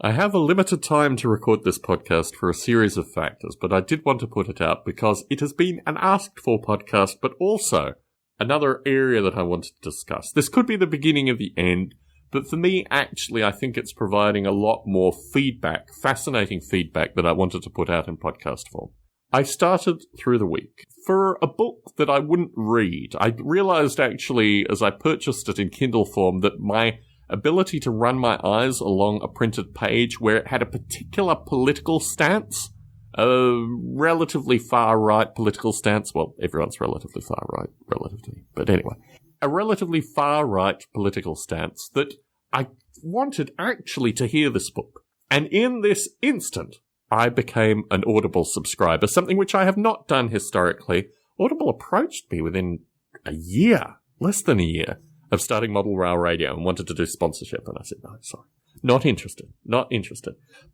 I have a limited time to record this podcast for a series of factors, but I did want to put it out because it has been an asked-for podcast, but also another area that I wanted to discuss. This could be the beginning of the end, but for me, actually, I think it's providing a lot more feedback, fascinating feedback that I wanted to put out in podcast form. I started through the week for a book that I wouldn't read. I realized actually, as I purchased it in Kindle form, that my ability to run my eyes along a printed page where it had a particular political stance, a relatively far-right political stance, well, everyone's relatively far-right, relatively, but anyway, a relatively far-right political stance that I wanted actually to hear this book. And in this instant, I became an Audible subscriber, something which I have not done historically. Audible approached me within a year, less than a year, of starting Model Rail Radio and wanted to do sponsorship. And I said, no, sorry. Not interested.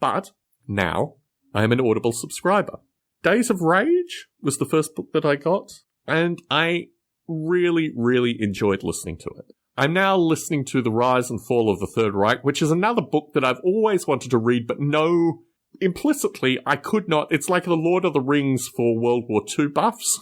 But now I am an Audible subscriber. Days of Rage was the first book that I got, and I really, really enjoyed listening to it. I'm now listening to The Rise and Fall of the Third Reich, which is another book that I've always wanted to read, but no, implicitly, I could not. It's like The Lord of the Rings for World War II buffs.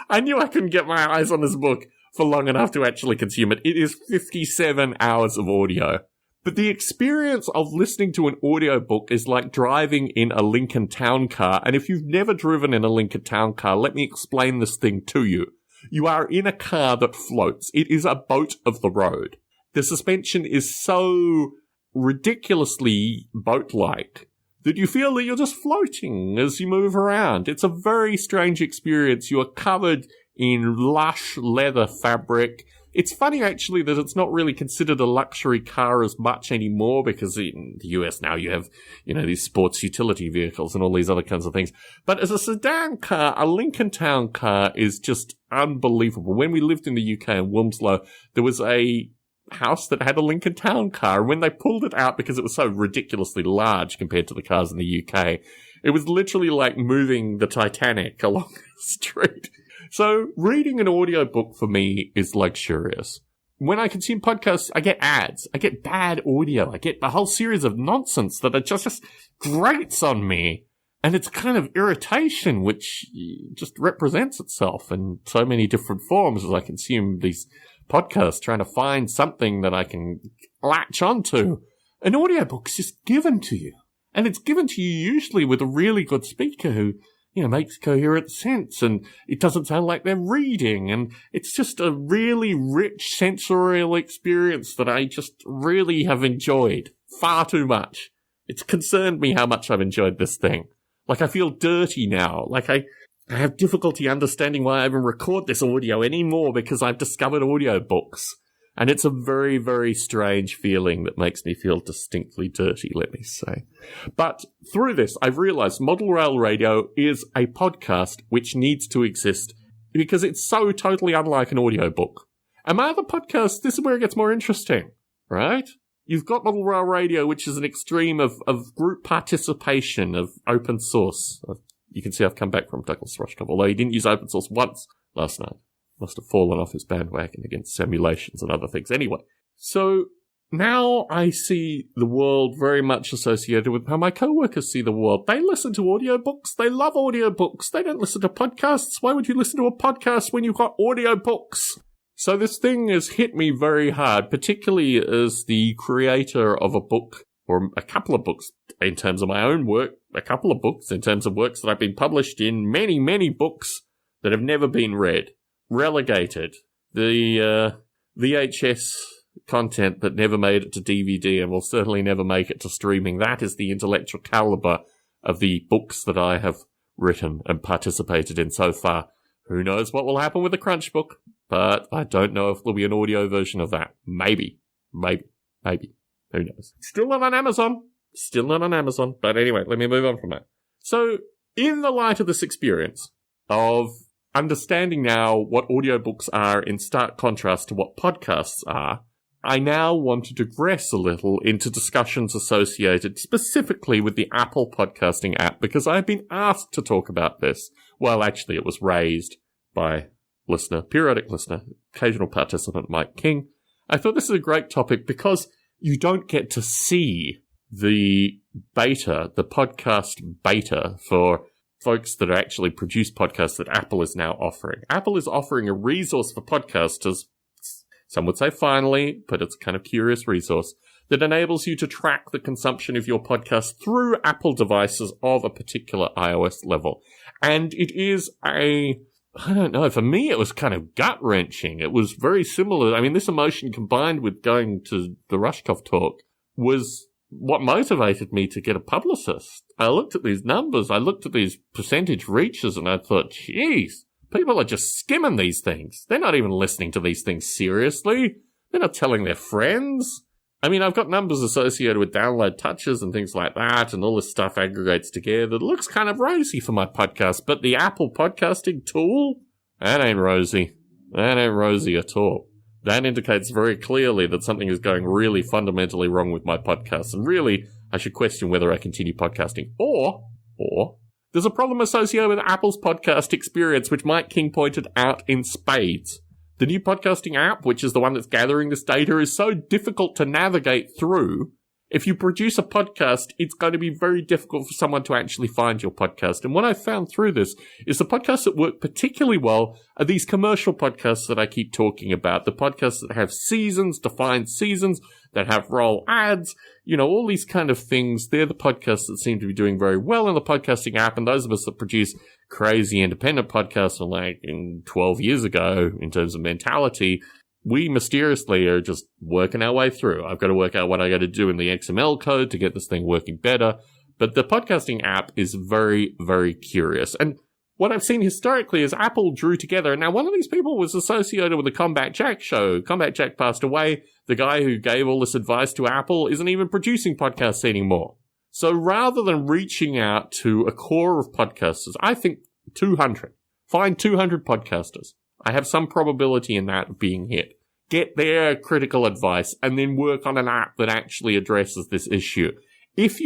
I knew I couldn't get my eyes on this book for long enough to actually consume it. It is 57 hours of audio. But the experience of listening to an audiobook is like driving in a Lincoln Town Car. And if you've never driven in a Lincoln Town Car, let me explain this thing to you. You are in a car that floats. It is a boat of the road. The suspension is so ridiculously boat-like that you feel that you're just floating as you move around. It's a very strange experience. You are covered in lush leather fabric. It's funny, actually, that it's not really considered a luxury car as much anymore, because in the US now you have, these sports utility vehicles and all these other kinds of things. But as a sedan car, a Lincoln Town Car is just unbelievable. When we lived in the UK in Wilmslow, there was a house that had a Lincoln Town Car. And when they pulled it out, because it was so ridiculously large compared to the cars in the UK, it was literally like moving the Titanic along the street. So reading an audiobook for me is luxurious. When I consume podcasts, I get ads. I get bad audio. I get a whole series of nonsense that just grates on me. And it's kind of irritation, which just represents itself in so many different forms as I consume these podcasts, trying to find something that I can latch onto. An audiobook's just given to you. And it's given to you usually with a really good speaker who makes coherent sense, and it doesn't sound like they're reading, and it's just a really rich sensorial experience that I just really have enjoyed far too much. It's concerned me how much I've enjoyed this thing. Like, I feel dirty now. Like, I have difficulty understanding why I even record this audio anymore, because I've discovered audiobooks. And it's a very, very strange feeling that makes me feel distinctly dirty, let me say. But through this, I've realized Model Rail Radio is a podcast which needs to exist because it's so totally unlike an audiobook. And my other podcasts, this is where it gets more interesting, right? You've got Model Rail Radio, which is an extreme of group participation, of open source. You can see I've come back from Douglas Rushkoff, although he didn't use open source once last night. Must have fallen off his bandwagon against simulations and other things. Anyway, so now I see the world very much associated with how my coworkers see the world. They listen to audiobooks. They love audiobooks. They don't listen to podcasts. Why would you listen to a podcast when you've got audiobooks? So this thing has hit me very hard, particularly as the creator of a book, or a couple of books in terms of my own work, a couple of books in terms of works that I've been published in, many, many books that have never been read. Relegated. The VHS content that never made it to DVD and will certainly never make it to streaming. That is the intellectual caliber of the books that I have written and participated in so far. Who knows what will happen with the Crunch book, but I don't know if there'll be an audio version of that. Maybe. Who knows? Still not on Amazon. But anyway, let me move on from that. So, in the light of this experience of understanding now what audiobooks are in stark contrast to what podcasts are, I now want to digress a little into discussions associated specifically with the Apple podcasting app, because I've been asked to talk about this. Well, actually, it was raised by periodic listener, occasional participant Mike King. I thought this is a great topic because you don't get to see the podcast beta for folks that actually produce podcasts that Apple is now offering. Apple is offering a resource for podcasters, some would say finally, but it's a kind of curious resource, that enables you to track the consumption of your podcast through Apple devices of a particular iOS level. And it is I don't know, for me it was kind of gut-wrenching. It was very similar. I mean, this emotion combined with going to the Rushkoff talk was what motivated me to get a publicist. I looked at these numbers, I looked at these percentage reaches, and I thought, geez, people are just skimming these things. They're not even listening to these things seriously. They're not telling their friends. I mean, I've got numbers associated with download touches and things like that, and all this stuff aggregates together. It looks kind of rosy for my podcast, but the Apple podcasting tool, that ain't rosy. That ain't rosy at all. That indicates very clearly that something is going really fundamentally wrong with my podcast, and really, I should question whether I continue podcasting. Or, there's a problem associated with Apple's podcast experience, which Mike King pointed out in spades. The new podcasting app, which is the one that's gathering this data, is so difficult to navigate through. If you produce a podcast, it's going to be very difficult for someone to actually find your podcast. And what I found through this is the podcasts that work particularly well are these commercial podcasts that I keep talking about. The podcasts that have seasons, defined seasons, that have roll ads, all these kind of things. They're the podcasts that seem to be doing very well in the podcasting app. And those of us that produce crazy independent podcasts from 12 years ago in terms of mentality, we mysteriously are just working our way through. I've got to work out what I got to do in the XML code to get this thing working better. But the podcasting app is very, very curious. And what I've seen historically is Apple drew together. Now, one of these people was associated with the Combat Jack show. Combat Jack passed away. The guy who gave all this advice to Apple isn't even producing podcasts anymore. So rather than reaching out to a core of podcasters, I think 200. Find 200 podcasters. I have some probability in that being hit. Get their critical advice and then work on an app that actually addresses this issue. If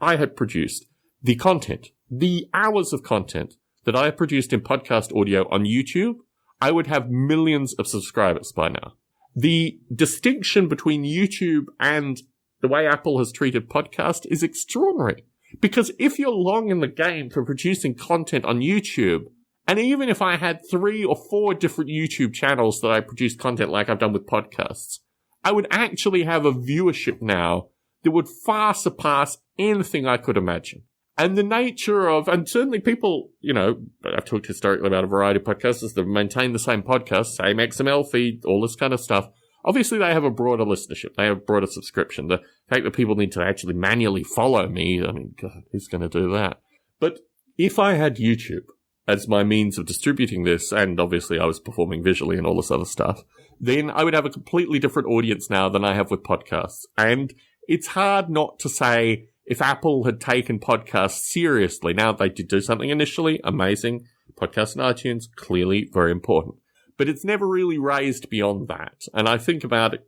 I had produced the content, the hours of content that I have produced in podcast audio on YouTube, I would have millions of subscribers by now. The distinction between YouTube and the way Apple has treated podcast is extraordinary. Because if you're long in the game for producing content on YouTube, and even if I had 3 or 4 different YouTube channels that I produce content like I've done with podcasts, I would actually have a viewership now that would far surpass anything I could imagine. And the nature of, and certainly people, I've talked historically about a variety of podcasters that maintain the same podcast, same XML feed, all this kind of stuff. Obviously, they have a broader listenership. They have a broader subscription. The fact that people need to actually manually follow me, I mean, God, who's going to do that? But if I had YouTube as my means of distributing this, and obviously I was performing visually and all this other stuff, then I would have a completely different audience now than I have with podcasts. And it's hard not to say if Apple had taken podcasts seriously. Now, they did do something initially, amazing. Podcasts and iTunes, clearly very important. But it's never really raised beyond that. And I think about it,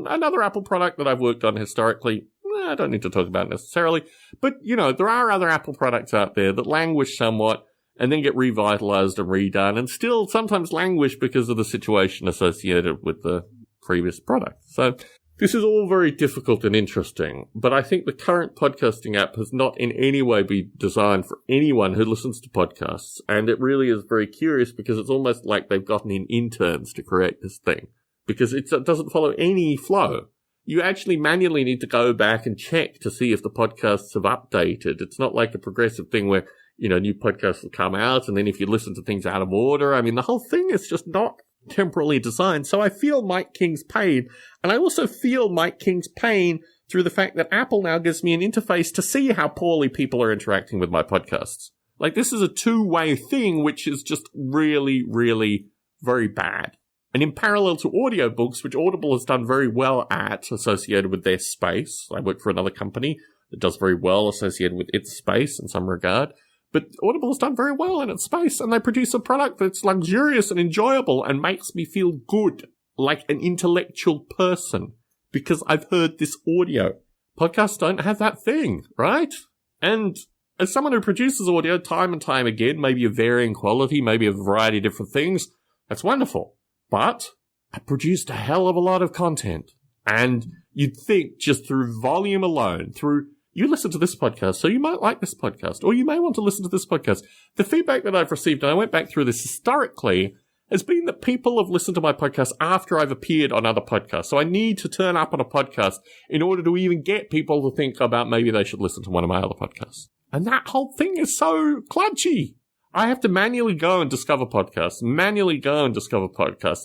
another Apple product that I've worked on historically, I don't need to talk about it necessarily. But, there are other Apple products out there that languish somewhat and then get revitalized and redone and still sometimes languish because of the situation associated with the previous product. So this is all very difficult and interesting, but I think the current podcasting app has not in any way been designed for anyone who listens to podcasts. And it really is very curious because it's almost like they've gotten in interns to create this thing because it doesn't follow any flow. You actually manually need to go back and check to see if the podcasts have updated. It's not like a progressive thing where new podcasts will come out, and then if you listen to things out of order, I mean, the whole thing is just not temporally designed. So I feel Mike King's pain, and I also feel Mike King's pain through the fact that Apple now gives me an interface to see how poorly people are interacting with my podcasts. Like, this is a two-way thing, which is just really, really very bad. And in parallel to audiobooks, which Audible has done very well at, associated with their space, I work for another company that does very well associated with its space in some regard, but Audible has done very well in its space, and they produce a product that's luxurious and enjoyable and makes me feel good, like an intellectual person, because I've heard this audio. Podcasts don't have that thing, right? And as someone who produces audio time and time again, maybe of varying quality, maybe a variety of different things, that's wonderful. But I produced a hell of a lot of content. And You'd think just through volume alone, you listen to this podcast, so you might like this podcast, or you may want to listen to this podcast. The feedback that I've received, and I went back through this historically, has been that people have listened to my podcast after I've appeared on other podcasts. So I need to turn up on a podcast in order to even get people to think about maybe they should listen to one of my other podcasts. And that whole thing is so clunky. I have to manually go and discover podcasts,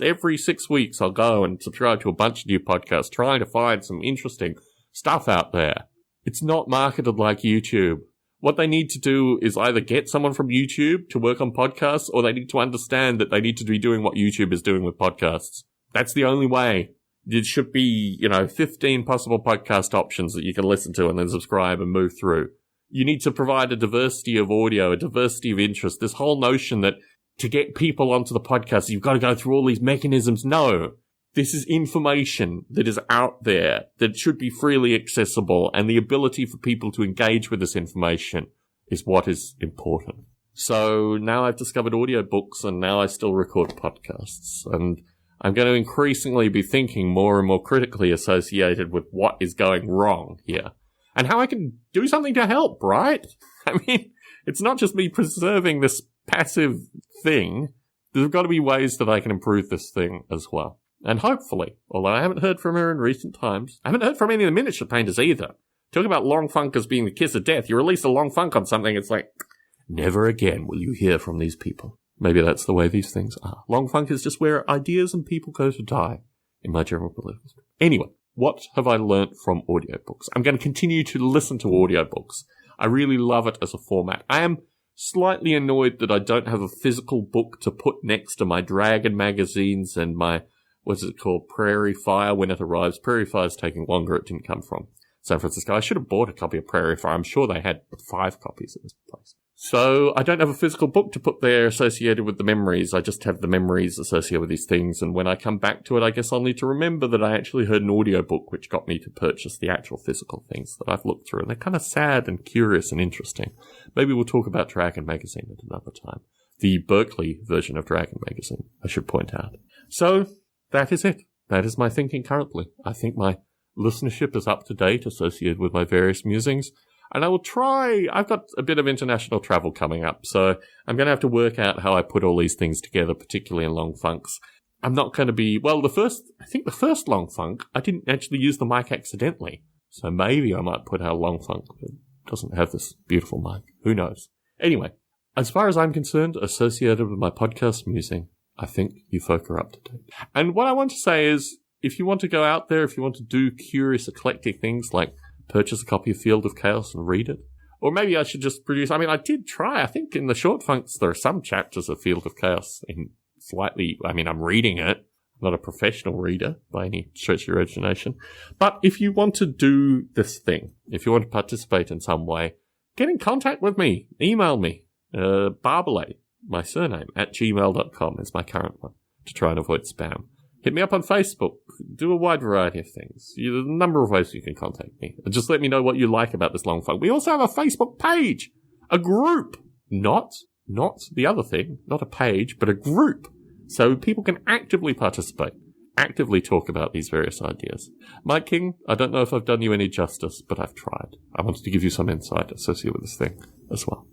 Every 6 weeks I'll go and subscribe to a bunch of new podcasts, trying to find some interesting stuff out there. It's not marketed like YouTube. What they need to do is either get someone from YouTube to work on podcasts, or they need to understand that they need to be doing what YouTube is doing with podcasts. That's the only way. There should be, 15 possible podcast options that you can listen to and then subscribe and move through. You need to provide a diversity of audio, a diversity of interest. This whole notion that to get people onto the podcast, you've got to go through all these mechanisms. No. This is information that is out there that should be freely accessible, and the ability for people to engage with this information is what is important. So now I've discovered audiobooks, and now I still record podcasts, and I'm going to increasingly be thinking more and more critically associated with what is going wrong here and how I can do something to help, right? I mean, it's not just me preserving this passive thing. There's got to be ways that I can improve this thing as well. And hopefully, although I haven't heard from her in recent times, I haven't heard from any of the miniature painters either. Talk about long funk as being the kiss of death. You release a long funk on something, it's like, never again will you hear from these people. Maybe that's the way these things are. Long funk is just where ideas and people go to die, in my general belief. Anyway, what have I learnt from audiobooks? I'm going to continue to listen to audiobooks. I really love it as a format. I am slightly annoyed that I don't have a physical book to put next to my Dragon magazines and my what's it called, Prairie Fire when it arrives. Prairie Fire is taking longer. It didn't come from San Francisco. I should have bought a copy of Prairie Fire. I'm sure they had 5 copies at this place. So I don't have a physical book to put there associated with the memories. I just have the memories associated with these things. And when I come back to it, I guess I'll need to remember that I actually heard an audiobook which got me to purchase the actual physical things that I've looked through. And they're kind of sad and curious and interesting. Maybe we'll talk about Dragon magazine at another time. The Berkeley version of Dragon magazine, I should point out. So that is it. That is my thinking currently. I think my listenership is up to date, associated with my various musings. And I will try, I've got a bit of international travel coming up, so I'm going to have to work out how I put all these things together, particularly in long funks. I'm not going to be, well, the first long funk, I didn't actually use the mic accidentally. So maybe I might put out a long funk that doesn't have this beautiful mic. Who knows? Anyway, as far as I'm concerned, associated with my podcast musing, I think you folk are up to date. And what I want to say is, if you want to go out there, if you want to do curious, eclectic things like purchase a copy of Field of Chaos and read it, or maybe I should just produce, I did try, I think in the short funks there are some chapters of Field of Chaos in slightly, I'm reading it, I'm not a professional reader by any stretch of your imagination. But if you want to do this thing, if you want to participate in some way, get in contact with me, email me, Barbalet, my surname, @gmail.com is my current one, to try and avoid spam. Hit me up on Facebook. Do a wide variety of things. There's a number of ways you can contact me. And just let me know what you like about this long funk. We also have a Facebook page. A group. Not the other thing. Not a page, but a group. So people can actively participate. Actively talk about these various ideas. Mike King, I don't know if I've done you any justice, but I've tried. I wanted to give you some insight associated with this thing as well.